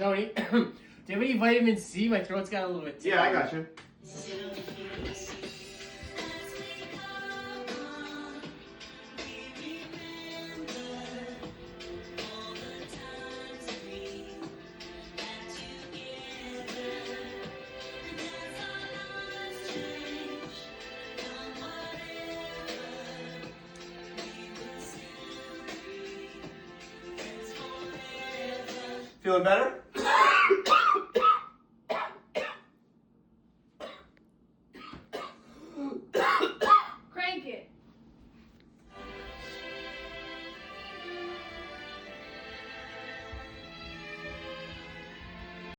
Tony, do you have any vitamin C? My throat's got a little bit. Yeah, I got you. Feeling better?